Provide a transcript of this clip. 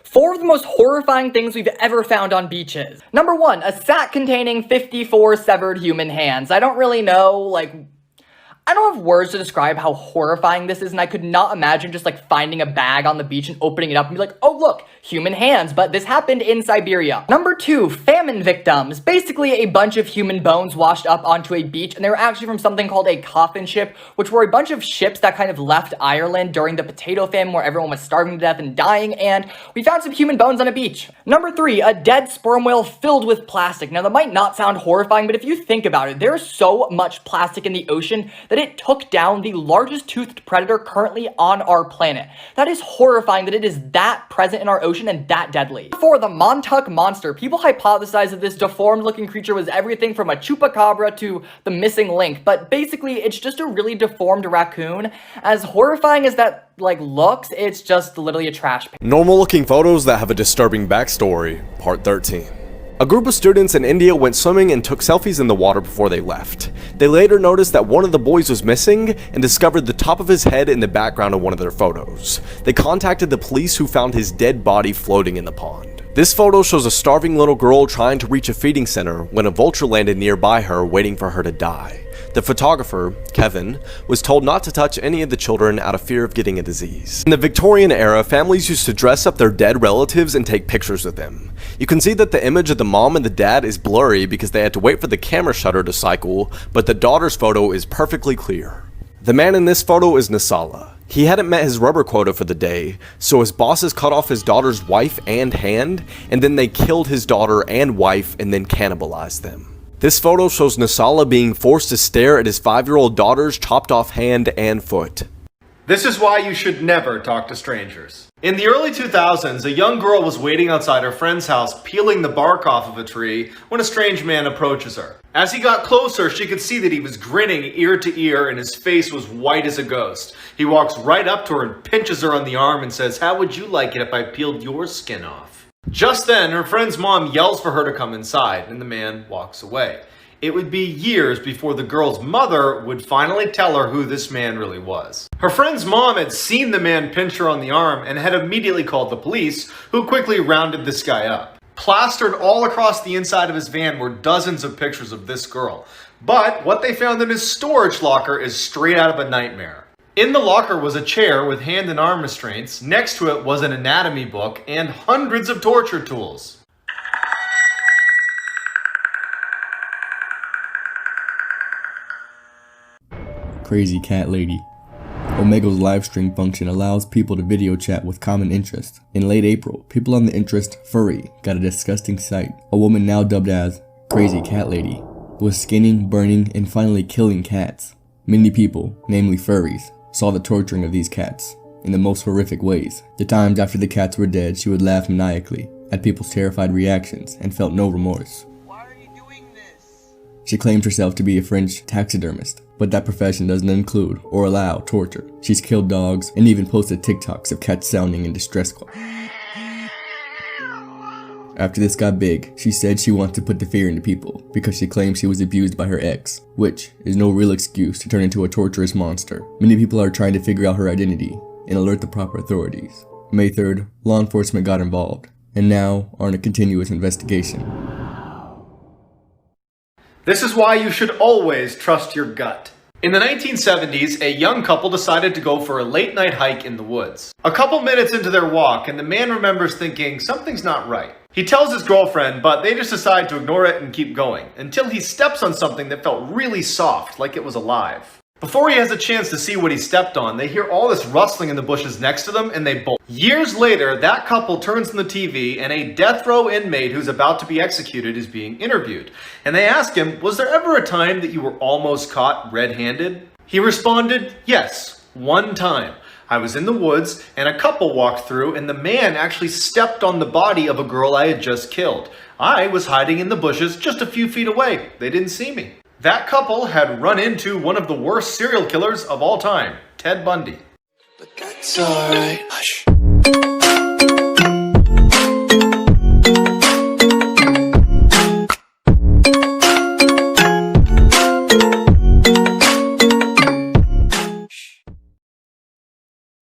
4 of the most horrifying things we've ever found on beaches. Number 1, a sack containing 54 severed human hands. I don't really know, I don't have words to describe how horrifying this is, and I could not imagine just finding a bag on the beach and opening it up and be like, oh look, human hands, but this happened in Siberia. Number 2, famine victims. Basically a bunch of human bones washed up onto a beach, and they were actually from something called a coffin ship, which were a bunch of ships that kind of left Ireland during the potato famine where everyone was starving to death and dying, and we found some human bones on a beach. Number 3, a dead sperm whale filled with plastic. Now that might not sound horrifying, but if you think about it, there's so much plastic in the ocean that it took down the largest toothed predator currently on our planet. That is horrifying that it is that present in our ocean and that deadly. For the Montauk monster, people hypothesize that this deformed looking creature was everything from a chupacabra to the missing link, but basically it's just a really deformed raccoon. As horrifying as that looks, it's just literally a trash bin. Normal looking photos that have a disturbing backstory, part 13. A group of students in India went swimming and took selfies in the water before they left. They later noticed that one of the boys was missing and discovered the top of his head in the background of one of their photos. They contacted the police, who found his dead body floating in the pond. This photo shows a starving little girl trying to reach a feeding center when a vulture landed nearby her, waiting for her to die. The photographer, Kevin, was told not to touch any of the children out of fear of getting a disease. In the Victorian era, families used to dress up their dead relatives and take pictures with them. You can see that the image of the mom and the dad is blurry because they had to wait for the camera shutter to cycle, but the daughter's photo is perfectly clear. The man in this photo is Nasala. He hadn't met his rubber quota for the day, so his bosses cut off his daughter's wife and hand, and then they killed his daughter and wife and then cannibalized them. This photo shows Nasala being forced to stare at his 5-year-old daughter's chopped off hand and foot. This is why you should never talk to strangers. In the early 2000s, a young girl was waiting outside her friend's house peeling the bark off of a tree when a strange man approaches her. As he got closer, she could see that he was grinning ear to ear and his face was white as a ghost. He walks right up to her and pinches her on the arm and says, "How would you like it if I peeled your skin off?" Just then, her friend's mom yells for her to come inside, and the man walks away. It would be years before the girl's mother would finally tell her who this man really was. Her friend's mom had seen the man pinch her on the arm and had immediately called the police, who quickly rounded this guy up. Plastered all across the inside of his van were dozens of pictures of this girl, but what they found in his storage locker is straight out of a nightmare. In the locker was a chair with hand and arm restraints, next to it was an anatomy book, and hundreds of torture tools. Crazy cat lady. Omega's live stream function allows people to video chat with common interests. In late April, people on the interest furry got a disgusting sight. A woman now dubbed as Crazy Cat Lady was skinning, burning, and finally killing cats. Many people, namely furries, saw the torturing of these cats in the most horrific ways. The times after the cats were dead, she would laugh maniacally at people's terrified reactions and felt no remorse. Why are you doing this? She claimed herself to be a French taxidermist, but that profession doesn't include or allow torture. She's killed dogs and even posted TikToks of cats sounding in distress calls. After this got big, she said she wanted to put the fear into people because she claimed she was abused by her ex, which is no real excuse to turn into a torturous monster. Many people are trying to figure out her identity and alert the proper authorities. May 3rd, law enforcement got involved and now are in a continuous investigation. This is why you should always trust your gut. In the 1970s, a young couple decided to go for a late night hike in the woods. A couple minutes into their walk, and the man remembers thinking something's not right. He tells his girlfriend, but they just decide to ignore it and keep going, until he steps on something that felt really soft, like it was alive. Before he has a chance to see what he stepped on, they hear all this rustling in the bushes next to them, and they bolt. Years later, that couple turns on the TV, and a death row inmate who's about to be executed is being interviewed. And they ask him, was there ever a time that you were almost caught red-handed? He responded, yes, one time. I was in the woods, and a couple walked through, and the man actually stepped on the body of a girl I had just killed. I was hiding in the bushes just a few feet away. They didn't see me. That couple had run into one of the worst serial killers of all time, Ted Bundy. But that's alright. Hush.